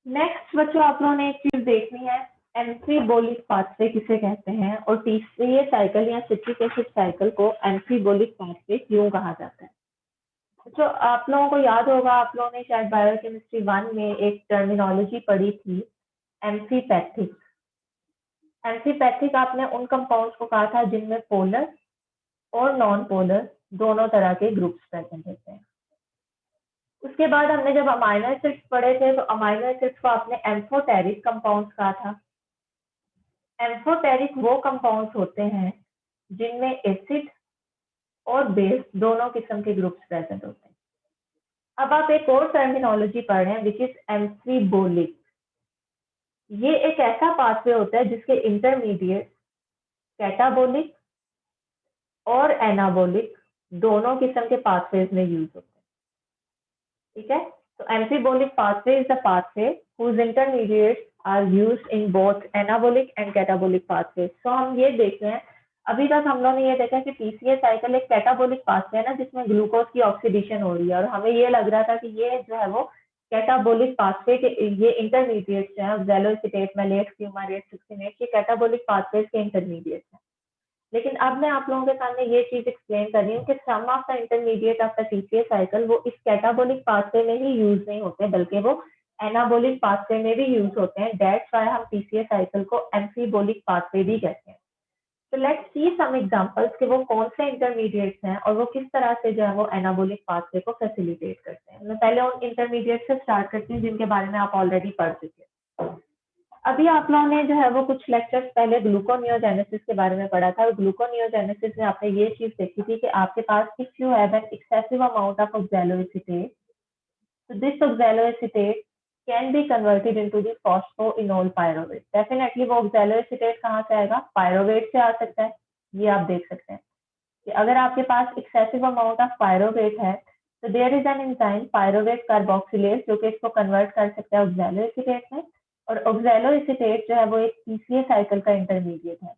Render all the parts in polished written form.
Next बच्चों आप लोगों ने एक चीज देखनी है, एम्फीबोलिक पाथवे किसे कहते हैं और तीसरी साइकिल या सिट्रिक एसिड साइकिल को एम्फीबोलिक पाथवे क्यों कहा जाता है। बच्चों आप लोगों को याद होगा, आप लोगों ने शायद बायोकेमिस्ट्री 1 में एक टर्मिनोलॉजी पढ़ी थी, एम्फीपैथिक। एम्फीपैथिक आपने उन कंपाउंड्स को कहा था जिनमें पोलर और नॉन पोलर दोनों तरह के ग्रुप्स प्रेजेंट होते हैं। उसके बाद हमने जब अमाइनो एसिड्स पढ़े थे तो अमाइनो एसिड्स को आपने एम्फोटेरिक कंपाउंड्स कहा था। एम्फोटेरिक वो कंपाउंड्स होते हैं जिनमें एसिड और बेस दोनों किस्म के ग्रुप्स प्रेजेंट होते हैं। अब आप एक और टर्मिनोलॉजी पढ़ रहे हैं विच इज एम्फीबोलिक। ये एक ऐसा पाथवे होता है जिसके इंटरमीडिएट कैटाबोलिक और एनाबोलिक दोनों किस्म के पाथवेज में यूज होते हैं। ठीक है, तो एम्फीबोलिक pathway is the pathway whose intermediates are used in both anabolic and catabolic pathways। तो हम ये देख रहे हैं, अभी तक हम लोगों ने ये देखा कि पीसीए साइकिल एक कैटाबोलिक पाथवे है ना, जिसमें ग्लूकोज की ऑक्सीडेशन हो रही है, और हमें ये लग रहा था कि ये जो है वो कैटाबोलिक पाथवे के ये इंटरमीडिएट जो है ऑक्सैलोएसीटेट, मैलेट, फ्यूमारेट, सक्सिनेट, ये कैटाबोलिक पाथवेज के इंटरमीडिएट है। लेकिन अब मैं आप लोगों के सामने ये चीज एक्सप्लेन कर रही हूँ कि some of the intermediate of the TCA cycle वो इस कैटाबोलिक पाथवे में ही यूज नहीं होते, बल्कि वो एनाबोलिक पाथवे में भी यूज होते हैं। दैट्स व्हाई हम टीसीए साइकिल को एम्फीबोलिक पाथवे भी कहते हैं। तो लेट्स सी सम एग्जांपल्स कि वो कौन से इंटरमीडिएट्स हैं और वो किस तरह से जो है वो एनाबोलिक पाथवे को फैसिलिटेट करते हैं। मैं पहले उन इंटरमीडिएट से स्टार्ट करती हूँ जिनके बारे में आप ऑलरेडी पढ़ चुके हैं। अभी आप लोगों ने जो है वो कुछ लेक्चर्स पहले ग्लूकोनियोजेनेसिस के बारे में पढ़ा था, और ग्लूकोनियोजेनेसिस में आपने ये चीज देखी थी कि आपके पास if you have an excessive amount of oxaloacetate, so this oxaloacetate can be converted into the phosphoenol pyruvate। Definitely वो oxaloacetate कहाँ से आएगा, पायरोवेट से आ सकता है। ये आप देख सकते हैं कि अगर आपके पास एक्सेसिव अमाउंट ऑफ पायरोवेट है तो there is an enzyme pyruvate carboxylase जो कि इसको कन्वर्ट कर सकता है oxaloacetate में, और oxaloacetate जो है वो एक पीसीए साइकिल का इंटरमीडिएट है,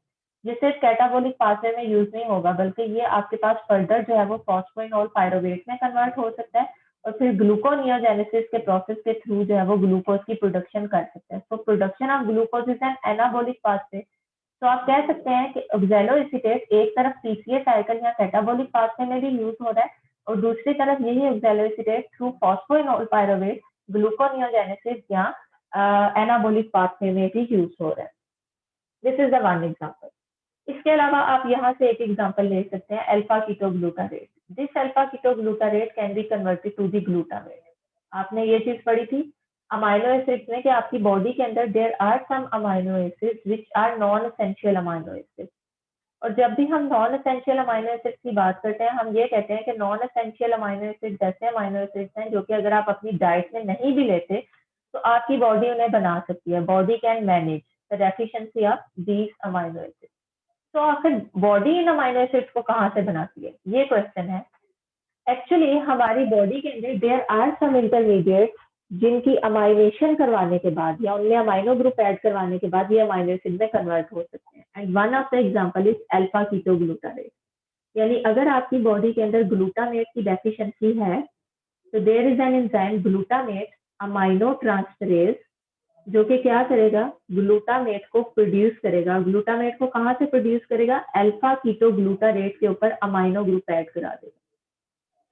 जिसे कैटाबोलिक पाथवे में यूज नहीं होगा, बल्कि ये आपके पास फर्दर जो है वो फॉस्फोइनोल पायरोवेट में कन्वर्ट हो सकता है और फिर ग्लूकोनियोजेनेसिस के प्रोसेस के थ्रू जो है वो ग्लूकोज की प्रोडक्शन कर सकते हैं। तो production of glucose is an anabolic pathway. तो आप कह सकते हैं कि ऑक्सैलोएसीटेट एक तरफ पीसीए साइकिल या कैटाबोलिक पाथवे में भी यूज हो रहा है और दूसरी तरफ यही ऑक्सैलोएसीटेट थ्रू फॉस्फोइनोल पायरोवेट ग्लूकोनियोजेनेसिस या एनाबोलिक पाथवे में भी यूज हो रहा है। This is the one example. इसके अलावा आप यहाँ से एक एग्जांपल ले सकते हैं, alpha ketoglutarate. This alpha ketoglutarate can be converted to the glutamate. आपने ये चीज पढ़ी थी अमाइनो एसिड्स में कि आपकी बॉडी के अंदर there are some amino acids which are non essential amino acids. और जब भी हम नॉन एसेंशियल अमाइनो एसिड्स की बात करते हैं, हम ये कहते हैं कि नॉन एसेंशियल अमाइनो एसिड्स ऐसे अमाइनो एसिड्स हैं जो कि अगर आप अपनी डाइट में नहीं भी लेते तो आपकी बॉडी उन्हें बना सकती है। Body can manage the deficiency of these amino acids. तो आखिर बॉडी इन अमाइनो एसिड्स को कहाँ से बनाती है, ये क्वेश्चन है। एक्चुअली हमारी बॉडी के अंदर देयर आर सम इंटरमीडिएट्स जिनकी अमाइनेशन करवाने के बाद या उनमें अमाइनो ग्रुप ऐड करवाने के बाद ये अमाइनो एसिड में कन्वर्ट हो सकते हैं, and one of the example is alpha ketoglutarate. यानी अगर आपकी बॉडी के अंदर ग्लूटामेट की डेफिशिएंसी है तो there is an enzyme glutamate amino transferase जो कि क्या करेगा, ग्लूटामेट को प्रोड्यूस करेगा। ग्लूटामेट को कहाँ से प्रोड्यूस करेगा, अल्फा कीटोग्लूटारेट के ऊपर अमाइनो ग्रुप ऐड करा देगा।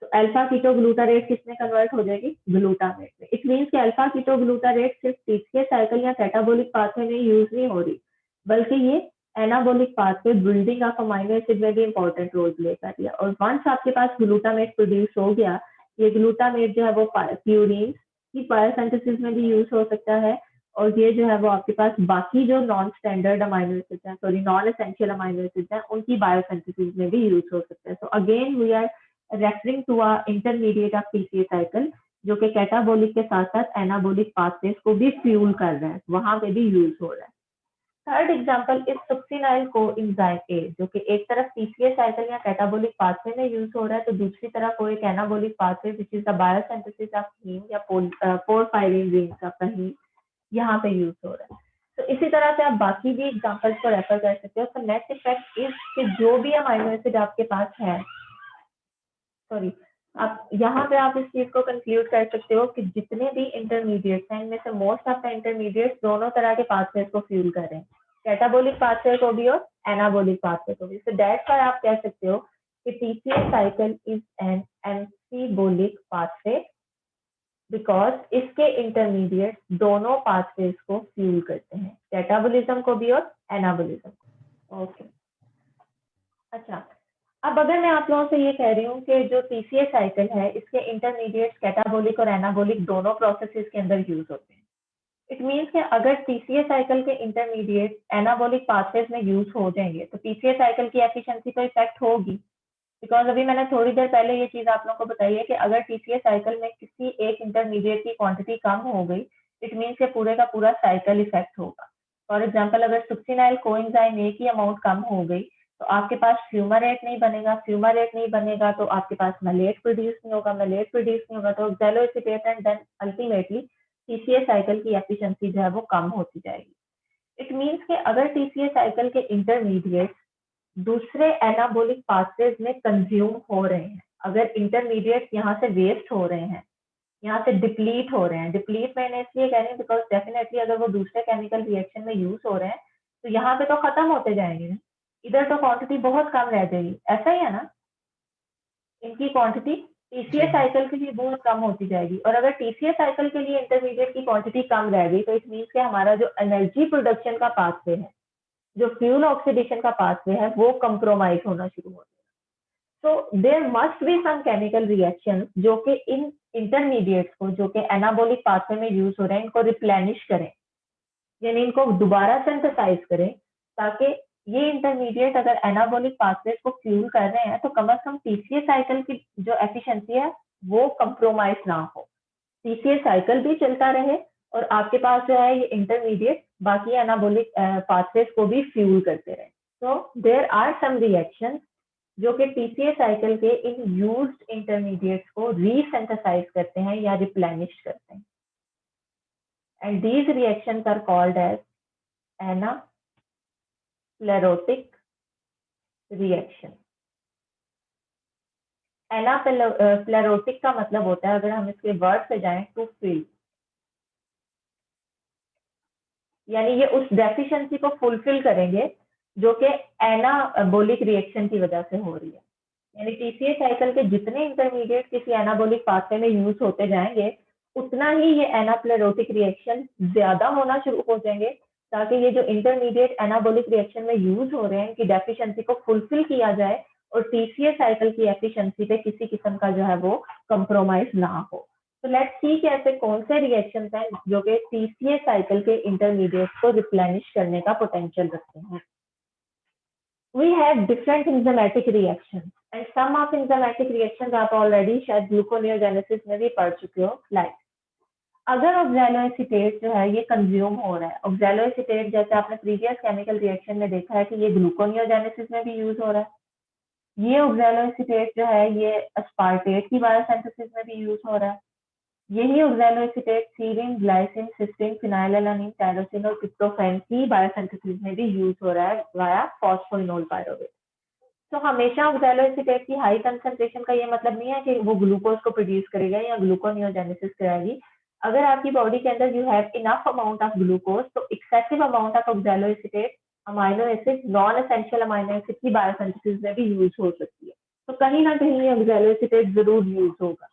तो अल्फा कीटोग्लूटारेट किसमें कन्वर्ट हो जाएगी, ग्लूटामेट में। इट मीन्स कि अल्फा कीटोग्लूटारेट सिर्फ पीसीए साइकिल या कैटाबोलिक पाथवे में यूज नहीं हो रही, बल्कि ये anabolic pathway building of amino acid में भी इंपॉर्टेंट रोल प्ले कर रही है। और वंस आपके पास ग्लूटामेट प्रोड्यूस हो गया, ये ग्लूटामेट जो है वो प्यूरिन की बायोसिंथेसिस में भी यूज हो सकता है, और ये जो है वो आपके पास बाकी जो नॉन स्टैंडर्ड अमाइनो एसिड्स हैं, sorry non essential amino acids हैं, उनकी बायोसिंथेसिस में भी यूज हो सकता है। So again we are referring to a intermediate of PCA cycle जो कि कैटाबोलिक के साथ साथ एनाबोलिक पाथवेज को भी फ्यूल कर रहा है, वहां पे भी यूज हो रहा है। Third example is succinyl coenzyme A जो कि एक तरफ पीसीए साइकिल या कैटाबोलिक पाथवे में यूज हो रहा है, तो दूसरी तरफ वो एक anabolic pathway which is the biosynthesis of heme या porphyrin rings of the heme, यहाँ पे यूज हो रहा है। तो इसी तरह से आप बाकी भी एग्जांपल्स को रेफर कर सकते हो। तो नेट इफेक्ट इज कि जो भी अमाइनो एसिड आपके पास है, सॉरी, आप यहाँ पे आप इस चीज को कंक्लूड कर सकते हो कि जितने भी इंटरमीडिएट्स हैं इनमें से मोस्ट ऑफ द इंटरमीडिएट्स दोनों तरह के पाथवेज को फ्यूल कर रहे हैं, कैटाबोलिक पाथवे को भी और एनाबोलिक पाथवे को भी। सो दैट्स व्हाई आप कह सकते हो कि TCA cycle is an एम्फीबोलिक pathway because इसके इंटरमीडिएट दोनों पाथवेज को फ्यूल करते हैं, कैटाबोलिज्म को भी और एनाबोलिज्म को। ओके, अच्छा, अब अगर मैं आप लोगों से ये कह रही हूँ कि जो टीसीए साइकिल है इसके इंटरमीडिएट कैटाबोलिक और एनाबोलिक दोनों प्रोसेसेस के अंदर यूज होते हैं, इट मीन्स कि अगर टीसीए साइकिल के इंटरमीडिएट एनाबोलिक पाथवेज में यूज हो जाएंगे तो टीसीए साइकिल की एफिशिएंसी पर इफेक्ट होगी। बिकॉज अभी मैंने थोड़ी देर पहले ये चीज आप लोगों को बताई है कि अगर टीसीए साइकिल में किसी एक इंटरमीडिएट की क्वांटिटी कम हो गई, इट मीन्स के पूरे का पूरा साइकिल इफेक्ट होगा। फॉर एग्जाम्पल, अगर सुक्सिनाइल कोएंजाइम ए की अमाउंट कम हो गई तो आपके पास फ्यूमारेट नहीं बनेगा, फ्यूमारेट नहीं बनेगा तो आपके पास मलेट प्रोड्यूस नहीं होगा, मलेट प्रोड्यूस नहीं होगा तो oxaloacetate and then ultimately TCA cycle की एफिशिएंसी जो है वो कम होती जाएगी। इट मीन्स के अगर टीसीए साइकिल के इंटरमीडिएट दूसरे एनाबोलिक पाथवेज में कंज्यूम हो रहे हैं, अगर इंटरमीडिएट यहाँ से वेस्ट हो रहे हैं, यहाँ से डिप्लीट हो रहे हैं, डिप्लीट मैंने इसलिए कह रही हूँ बिकॉज डेफिनेटली अगर वो दूसरे केमिकल रिएक्शन में यूज हो रहे हैं तो यहाँ पे तो खत्म होते जाएंगे ना, इधर तो क्वांटिटी बहुत कम रह जाएगी, ऐसा ही है ना, इनकी क्वांटिटी टीसीए जी साइकिल के लिए बहुत कम होती जाएगी। और अगर टीसीए साइकिल के लिए इंटरमीडिएट की क्वांटिटी कम रह गई तो इट मीन्स कि हमारा जो एनर्जी प्रोडक्शन का पाथवे है, जो फ्यूल ऑक्सीडेशन का पाथवे है, वो कंप्रोमाइज होना शुरू हो जाएगा। So there must be some chemical reaction जो कि इन इंटरमीडिएट्स को जो कि एनाबोलिक पाथवे में यूज हो रहे हैं इनको रिप्लेनिश करें, यानी इनको दोबारा सिंथेसाइज करें, ताकि ये इंटरमीडिएट अगर एनाबोलिक पाथवेज को फ्यूल कर रहे हैं तो कम से कम टीसीए साइकिल की जो एफिशिएंसी है वो कंप्रोमाइज ना हो, टीसीए साइकिल भी चलता रहे और आपके पास जो है ये इंटरमीडिएट बाकी एनाबोलिक पाथवेज को भी फ्यूल करते रहे। So there are some reactions जो कि टीसीए साइकिल के इन यूज्ड इंटरमीडिएट्स को रीसिंथेसाइज करते हैं या रिप्लेनिश करते हैं, and these reactions are called as anaplerotic reaction. Anaplerotic का मतलब होता है, अगर हम इसके वर्ड से जाएं, टू फिल, यानी ये उस डेफिशिएंसी को फुलफिल करेंगे जो कि एनाबोलिक रिएक्शन की वजह से हो रही है। यानी टीसीए साइकिल के जितने इंटरमीडिएट किसी एनाबोलिक पाथवे में यूज होते जाएंगे उतना ही ये एनाप्लेरोटिक रिएक्शन ज्यादा होना शुरू हो जाएंगे, ताकि ये जो इंटरमीडिएट एनाबोलिक रिएक्शन में यूज हो रहे हैं इनकी डेफिशिएंसी को फुलफिल किया जाए और टीसीए साइकिल की एफिशिएंसी पे किसी किस्म का जो है वो कंप्रोमाइज ना हो। तो लेट्स सी कि ऐसे कौन से रिएक्शंस हैं जो कि टीसीए साइकिल के इंटरमीडिएट को रिप्लेनिश करने का पोटेंशियल रखते हैं। We have different enzymatic reactions and some of enzymatic reactions आप already शायद ग्लूकोनियोजेनेसिस में भी पढ़ चुके हो। लाइक अगर ऑक्सैलोएसीटेट जो है ये कंज्यूम हो रहा है, ऑक्सैलोएसीटेट जैसे आपने प्रीवियस केमिकल रिएक्शन में देखा है कि ये ग्लूकोनियोजेनेसिस में भी यूज हो रहा है, ये ऑक्सैलोएसीटेट जो है ये अस्पार्टेट की बायोसिंथेसिस में भी यूज हो रहा है, यही oxaloacetate serine, glycine, cysteine, phenylalanine, tyrosine और ट्रिप्टोफैन की बायोसिंथेसिस में भी यूज हो रहा है वाया फॉस्फोइनोल पायरुवेट। तो हमेशा ऑक्सैलोएसीटेट की हाई कंसंट्रेशन का ये मतलब नहीं है कि वो ग्लूकोज को प्रोड्यूस करेगा या ग्लूकोनियोजेनेसिस कराएगी। अगर आपकी बॉडी के अंदर you have enough amount of glucose तो excessive amount of oxaloacetate amino acid, non essential amino acid की बायोसिंथेसिस में भी यूज हो सकती है, तो कहीं ना कहीं ऑक्सैलोएसीटेट जरूर यूज होगा।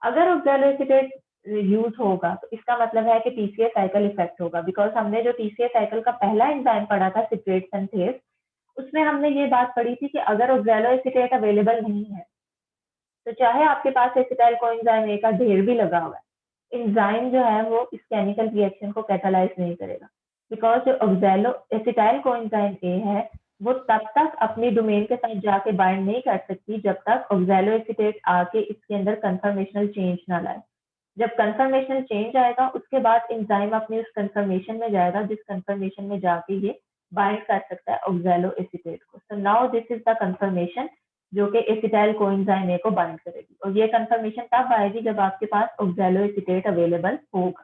अगर ऑक्सैलोएसीटेट यूज होगा तो इसका मतलब है कि टीसीए साइकिल इफेक्ट होगा, बिकॉज हमने जो टीसीए साइकिल का पहला एंजाइम पढ़ा था सिट्रेट सिंथेज, उसमें हमने ये बात पढ़ी थी कि अगर ऑक्सैलोएसीटेट अवेलेबल नहीं है तो चाहे आपके पास एसिटाइल कोएंजाइम ए का ढेर भी लगा हुआ है, एंजाइम जो है वो इस केमिकल रिएक्शन को कैटालाइज नहीं करेगा, बिकॉज जो ऑक्सैलो एसिटाइल कोएंजाइम ए है वो तब तक अपनी डोमेन के साथ जाके बाइंड नहीं कर सकती जब तक ऑक्सैलोएसीटेट आके इसके अंदर कंफर्मेशनल चेंज ना लाए। जब कंफर्मेशनल चेंज आएगा उसके बाद एंजाइम अपनी उस कंफर्मेशन में जाएगा जिस कंफर्मेशन में जाके ये बाइंड कर सकता है ऑक्सैलोएसीटेट को। So now this is the confirmation जो कि एसिटाइल कोएंजाइम ए को बाइंड करेगी, और ये कंफर्मेशन तब आएगी जब आपके पास ऑक्सैलोएसीटेट अवेलेबल होगा।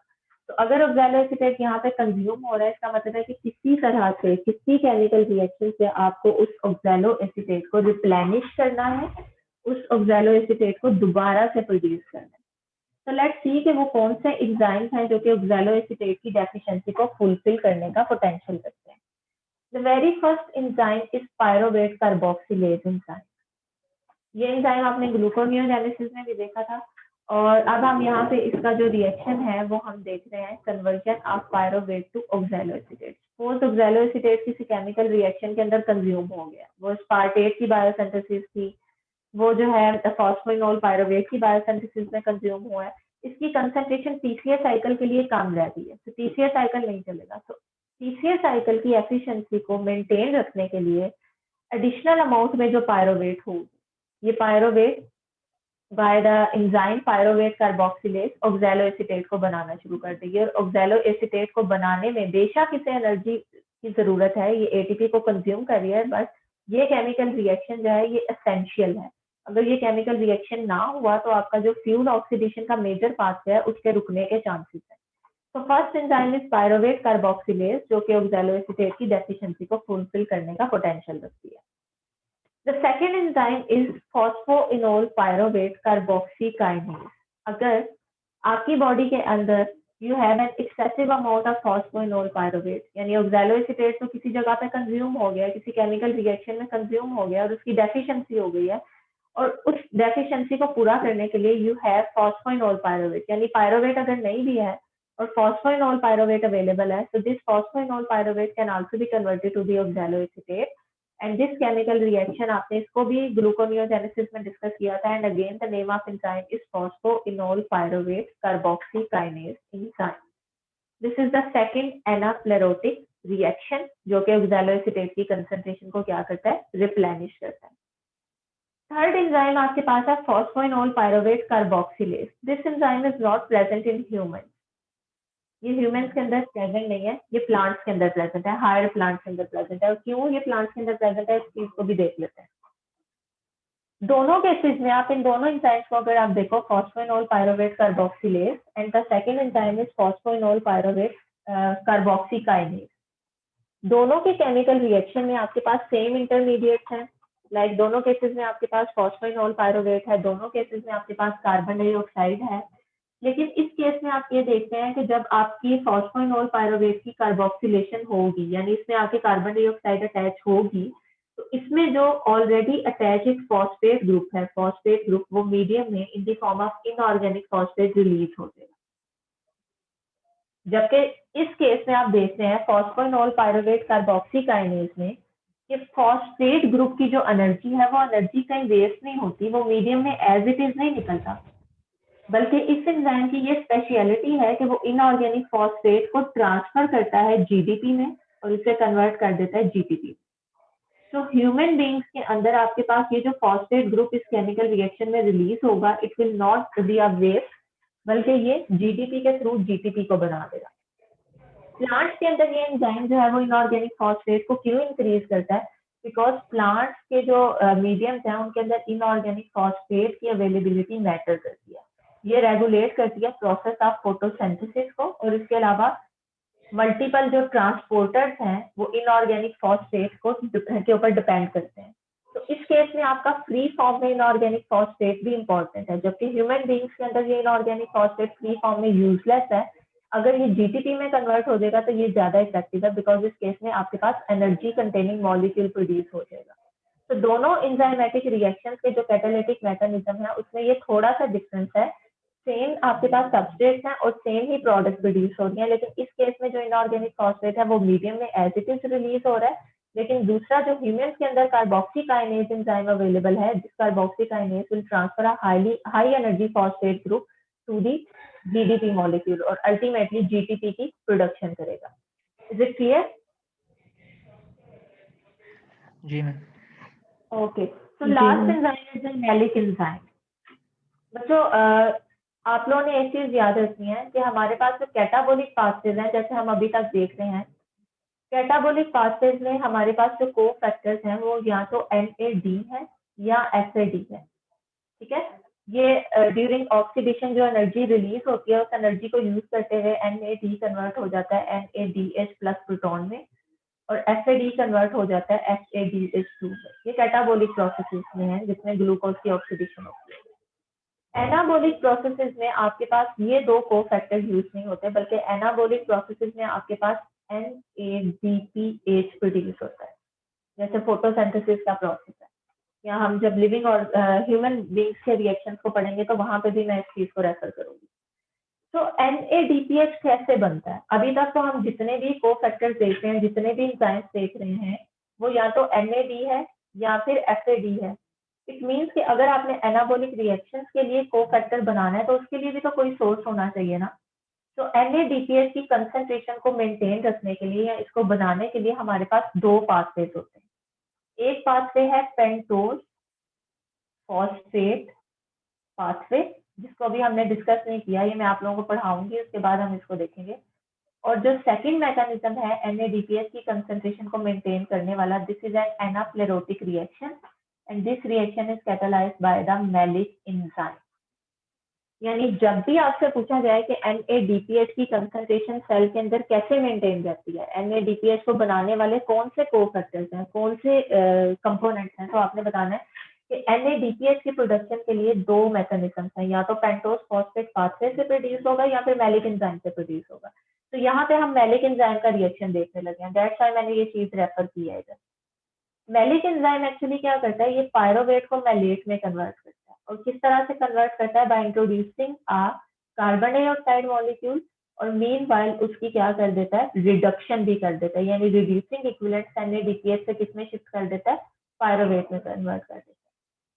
तो अगर ऑक्सैलोएसीटेट यहाँ पे कंज्यूम हो रहा है इसका मतलब है कि किसी तरह से किसी केमिकल रिएक्शन से आपको उस ऑक्सैलोएसीटेट को रिप्लेनिश करना है उस ऑक्सैलो एसीटेट को दोबारा से प्रोड्यूस करना है। तो लेट्स सी कि वो कौन से एंजाइम्स हैं जो कि ऑक्सैलो एसीटेट की डेफिशिएंसी को फुलफिल करने का पोटेंशियल रखते हैं। The very first enzyme is pyruvate carboxylase enzyme. ये एंजाइम आपने ग्लूकोनियोजेनेसिस में भी देखा था, और अब हम यहाँ पे इसका जो रिएक्शन है वो हम देख रहे हैं, conversion of pyruvate to oxaloacetate. Suppose oxaloacetate किसी केमिकल रिएक्शन के अंदर कंज्यूम हो गया, वो स्पार्टेट की बायोसिंथेसिस थी, वो जो है फॉस्फोइनोल पायरोवेट की बायोसिंथेसिस में कंज्यूम हुआ है, इसकी कंसंट्रेशन टीसीए साइकिल के लिए कम रहती है, तो टीसीए साइकिल नहीं चलेगा। तो टीसीए साइकिल की एफिशिएंसी को मेंटेन रखने के लिए एडिशनल अमाउंट में जो पायरोवेट होगी, ये pyruvate by the enzyme pyruvate carboxylase oxalo acetate को बनाना शुरू कर देगी, और ऑक्सैलो एसीटेट को बनाने में बेशक इसे एनर्जी की जरूरत है, ये एटीपी को कंज्यूम कर रही है, बट ये केमिकल रिएक्शन जो है ये एसेंशियल है। अगर ये केमिकल रिएक्शन ना हुआ तो आपका जो फ्यूल ऑक्सीडेशन का मेजर पाथवे है उसके रुकने के चांसेस है। तो first enzyme is pyruvate carboxylase, जो कि ऑक्सैलो एसीटेट की डेफिशिएंसी को फुलफिल करने का पोटेंशियल रखती है। The second enzyme is phosphoenol pyruvate carboxykinase. अगर आपकी बॉडी के अंदर you have an excessive amount of phosphoenol pyruvate, यानी ऑक्सैलो एसीटेट तो किसी जगह पे कंज्यूम हो गया, किसी केमिकल रिएक्शन में कंज्यूम हो गया और उसकी डेफिशिएंसी हो गई है, और उस डेफिशिएंसी को पूरा करने के लिए you have phosphoenol pyruvate, यानी पायरोवेट अगर नहीं भी है और phosphoenol pyruvate अवेलेबल है, तो this phosphoenol pyruvate can also be converted to the oxalo acetate. And this chemical reaction आपने इसको भी ग्लूकोनियोजेनेसिस में डिस्कस किया था, and again the name of enzyme is phosphoenol pyruvate carboxykinase enzyme. This is the second anaplerotic reaction जो कि oxalo acetate की concentration को क्या करता है, रिप्लेनिश करता है। थर्ड एंजाइम आपके पास है phosphoenol pyruvate carboxylase. This enzyme is not present in human, ये ह्यूमंस के अंदर प्रेजेंट नहीं है, ये प्लांट्स के अंदर प्रेजेंट है, हायर प्लांट्स के अंदर प्रेजेंट है। और क्यों ये प्लांट्स के अंदर प्रेजेंट है इस चीज को भी देख लेते हैं। दोनों केसेस में आप इन दोनों एंजाइम्स को अगर आप देखो, phosphoenol pyruvate carboxylase and the second enzyme is phosphoenol pyruvate carboxykinase, दोनों के केमिकल रिएक्शन में आपके पास सेम इंटरमीडिएट्स हैं। लाइक दोनों केसेस में आपके पास फॉस्फोइनोल पायरोवेट है, दोनों केसेस में आपके पास कार्बन डाइऑक्साइड है, लेकिन इस केस में आप ये देखते हैं कि जब आपकी फॉस्फोइनोल पायरोवेट की कार्बोक्सिलेशन होगी, यानी इसमें आके कार्बन डाइऑक्साइड अटैच होगी, तो इसमें जो ऑलरेडी अटैच एक फॉस्फेट ग्रुप है, फॉस्फेट ग्रुप वो मीडियम में in the form of inorganic phosphate release हो जाएगा। जबकि इस केस में आप देखते हैं फॉस्फोइनोल पायरोवेट कार्बोक्सीकाइनेज में कि फॉस्फेट ग्रुप की जो एनर्जी है वो एनर्जी कहीं वेस्ट नहीं होती, वो मीडियम में एज इट इज नहीं निकलता, बल्कि इस एंजाइम की ये स्पेशलिटी है कि वो इनऑर्गेनिक फॉस्फेट को ट्रांसफर करता है जीडीपी में और इसे कन्वर्ट कर देता है जीटीपी। तो ह्यूमन बीइंग्स के अंदर आपके पास ये जो फॉस्फेट ग्रुप इस केमिकल रिएक्शन में रिलीज होगा, it will not be a waste, बल्कि ये जीडीपी के थ्रू जीटीपी को बना देगा। प्लांट्स के अंदर ये एंजाइम जो है वो इनऑर्गेनिक फॉस्फेट को क्यों इंक्रीज करता है, बिकॉज प्लांट्स के जो मीडियम्स हैं उनके अंदर इनऑर्गेनिक फॉस्फेट की अवेलेबिलिटी मैटर करती है, ये रेगुलेट करती है प्रोसेस ऑफ फोटोसिंथेसिस को, और इसके अलावा मल्टीपल जो ट्रांसपोर्टर्स हैं वो इनऑर्गेनिक फॉस्फेट को के ऊपर डिपेंड करते हैं। तो इस केस में आपका फ्री फॉर्म में इनऑर्गेनिक फॉस्फेट भी इंपॉर्टेंट है, जबकि ह्यूमन बीइंग्स के अंदर ये इनऑर्गेनिक फॉस्फेट फ्री फॉर्म में यूजलेस है। अगर ये जीटीपी में कन्वर्ट हो जाएगा तो ये ज्यादा इफेक्टिव है, बिकॉज इस केस में आपके पास एनर्जी कंटेनिंग मॉलिक्यूल प्रोड्यूस हो जाएगा। तो दोनों एंजाइमेटिक रिएक्शंस के जो कैटालिटिक मैकेनिज्म है उसमें ये थोड़ा सा डिफरेंस है। सेम आपके पास सबस्ट्रेट्स हैं और सेम ही प्रोडक्ट प्रोड्यूस हो रही है, लेकिन इस केस में जो इनऑर्गेनिक फॉस्फेट है वो मीडियम में एज इट इज रिलीज हो रहा है, लेकिन दूसरा जो ह्यूमंस के अंदर कार्बोक्सीकाइनेज एंजाइम अवेलेबल है, जिस carboxykinase will transfer a high energy phosphate group to the GDP molecule और अल्टीमेटली जीटीपी की प्रोडक्शन करेगा। Is it clear? जी मैम। ओके, तो last enzyme is malic enzyme. बच्चों आप लोगों ने एक चीज याद रखनी है कि हमारे पास जो कैटाबोलिक पाथवेज हैं, जैसे हम अभी तक देख रहे हैं, कैटाबोलिक पाथवेज में हमारे पास जो को फैक्टर्स हैं वो या तो NAD है या SAD है। ठीक है, ये ड्यूरिंग ऑक्सीडेशन जो एनर्जी रिलीज होती है उस एनर्जी को यूज करते हुए NAD कन्वर्ट हो जाता है NADH+ प्रोटॉन में, और FAD कन्वर्ट हो जाता है FADH2 में। ये कैटाबोलिक प्रोसेसेस में है जिसमें ग्लूकोज की ऑक्सीडेशन होती है। एनाबोलिक प्रोसेसेस में आपके पास ये दो कोफैक्टर्स यूज नहीं होते, बल्कि एनाबोलिक प्रोसेसेस में आपके पास NADPH प्रोड्यूस होता है, जैसे फोटोसिंथेसिस का प्रोसेस है, या हम जब लिविंग और ह्यूमन बींग्स के रिएक्शंस को पढ़ेंगे तो वहां पे भी मैं इस चीज को रेफर करूंगी। तो NADPH कैसे बनता है? अभी तक तो हम जितने भी कोफैक्टर्स देख रहे हैं, जितने भी एंजाइम्स देख रहे हैं, वो या तो NAD है या फिर FAD है। इट मीन्स कि अगर आपने एनाबोलिक रिएक्शंस के लिए कोफैक्टर बनाना है तो उसके लिए भी तो कोई सोर्स होना चाहिए ना। तो NADPH की कंसेंट्रेशन को मेंटेन रखने के लिए या इसको बनाने के लिए हमारे पास दो पाथवेज होते हैं। एक पाथवे है पेंटोज फॉस्फेट पाथवे, जिसको अभी हमने डिस्कस नहीं किया, ये मैं आप लोगों को पढ़ाऊंगी, उसके बाद हम इसको देखेंगे। और जो सेकंड मैकेनिज्म है NADPH की कंसेंट्रेशन को मेंटेन करने वाला, this is an anaplerotic reaction and this reaction is catalysed by the malic enzyme. यानी जब भी आपसे पूछा जाए कि NADPH की कंसेंट्रेशन सेल के अंदर कैसे मेंटेन रहती है, NADPH को बनाने वाले कौन से कोफैक्टर्स हैं, कौन से कंपोनेंट्स हैं, तो आपने बताना है कि NADPH की प्रोडक्शन के लिए दो मैकेनिज्म हैं, या तो पेंटोज फॉस्फेट पाथवे से प्रोड्यूस होगा या फिर मैलिक एंजाइम से प्रोड्यूस होगा। तो यहाँ पे हम मैलिक एंजाइम का रिएक्शन देखने लगे हैं, दैट्स व्हाई मैंने ये चीज रेफर की है इधर। मैलिक एंजाइम एक्चुअली क्या करता है, ये पायरोवेट को मैलेट में कन्वर्ट करता है। और किस तरह से कन्वर्ट करता है? By introducing a carbon dioxide molecule, और मीनवाइल उसकी क्या कर देता है, रिडक्शन भी कर देता है, यानी रिड्यूसिंग इक्विवेलेंट NADPH से किसमें शिफ्ट कर देता है, पायरोवेट में कन्वर्ट कर देता है।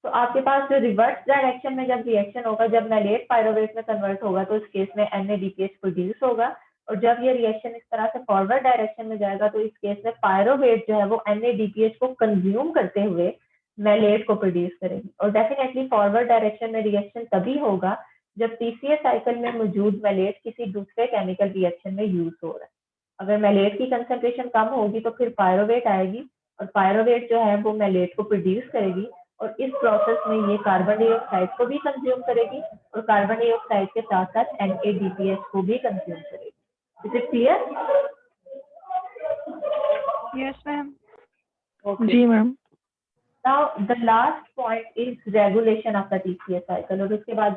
तो आपके पास जो रिवर्स डायरेक्शन में जब रिएक्शन होगा, जब मैलेट पायरोवेट में कन्वर्ट होगा तो इस केस में NADPH प्रोड्यूस होगा, और जब ये रिएक्शन इस तरह से फॉरवर्ड डायरेक्शन में जाएगा तो इस केस में पायरोवेट जो है वो NADPH को कंज्यूम करते हुए मैलेट को प्रोड्यूस करेगी। और डेफिनेटली फॉरवर्ड डायरेक्शन में रिएक्शन तभी होगा जब TCA साइकिल में मौजूद मैलेट किसी दूसरे केमिकल रिएक्शन में यूज हो रहा है। अगर मैलेट की कंसेंट्रेशन कम होगी तो फिर पायरोवेट आएगी, और पायरोवेट जो है वो मैलेट को प्रोड्यूस करेगी, और इस प्रोसेस में ये कार्बन डाइऑक्साइड को भी कंज्यूम करेगी, और कार्बन डाइऑक्साइड के साथ साथ NADPH को भी कंज्यूम करेगी। Is it clear? Yes, ma'am. Okay. जी ma'am. Now the last point is regulation of the TCA cycle, और उसके बाद